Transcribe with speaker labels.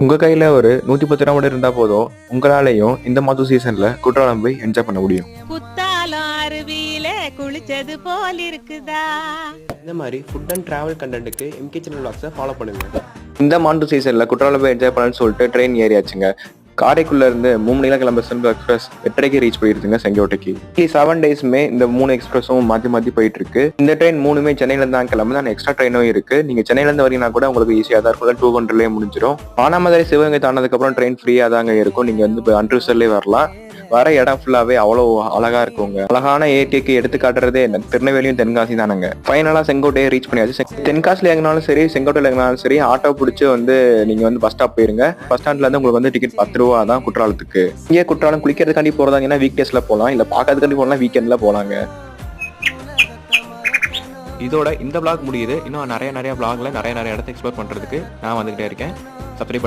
Speaker 1: உங்க கையில ஒரு 110 ரூபா மட்டும் இருந்தா போதும், உங்களாலையும் இந்த மாதம் சீசன்ல குற்றாலம் போய் என்ஜாய் பண்ண முடியும்.
Speaker 2: குத்தாலம் அருவியில குளிச்சது போல் இருக்குதா.
Speaker 3: இந்த மாதிரி ஃபுட் அண்ட் டிராவல் கண்டென்ட்டுக்கு எம்கே சேனல் vlogs-அ ஃபாலோ பண்ணுங்க.
Speaker 1: இந்த மாதம் சீசன்ல குற்றாலம் போய் என்ஜாய் பண்ணலாம்னு சொல்லிட்டு ட்ரெயின் ஏறியாச்சுங்க. காரைக்குள்ள இருந்து 3 மணிக்கெல்லாம் கிளம்ப சென்ட்ரல் எக்ஸ்பிரஸ் 8:30க்கு ரீச் போயிருதுங்க செங்கோட்டைக்கு. 7 டேஸ்மே இந்த 3 எக்ஸ்பிரஸும் மாத்தி மாத்தி போயிட்டு இருக்கு. இந்த ட்ரெயின் 3மே சென்னையில இருந்து தான் கிளம்புது. ஆனால் எக்ஸ்ட்ரா ட்ரெயினும் இருக்கு. நீங்க சென்னையில இருந்து வரீங்கன்னா கூட உங்களுக்கு ஈஸியா தான் இருக்கும். 200லயே முடிஞ்சிடும். மானாமதுரை சிவகங்கை தாண்டதுக்கு அப்புறம் ட்ரெயின் ஃப்ரீயா தாங்க இருக்கும். நீங்க வந்து அன்ரிசர்வ்லயே வரலாம். வர இடம் ஃபுல்லாவே அவ்வளோ அழகா இருக்குங்க. அழகான ஏடிக்கு எடுத்து காட்டுறதே திருநெல்வேலியும் தென்காசி தானங்க. ஃபைனலா செங்கோட்டையை ரீச் பண்ணியாச்சு. தென்காசில எங்கனாலும் சரி, செங்கோட்டையில எங்கனாலும் சரி, ஆட்டோ பிடிச்சி வந்து நீங்க வந்து பஸ் ஸ்டாப் போயிருங்க. பஸ் ஸ்டாண்ட்ல இருந்து உங்களுக்கு வந்து டிக்கெட் 10 ரூபா தான் குற்றாலத்துக்கு. இங்கே குற்றாலம் குளிக்கிறதுக்காண்டி போறதாங்கன்னா வீக் டேஸ்ல போகலாம், இல்ல பாக்கிறதுக்காண்டி போனா வீக்கெண்ட்ல போலாங்க. இதோட இந்த vlog முடியுது. இன்னும் நிறைய vlogல நிறைய இடத்தை எக்ஸ்ப்ளோர் பண்றதுக்கு நான் வந்துகிட்டே இருக்கேன். சப்ஸ்கிரைப்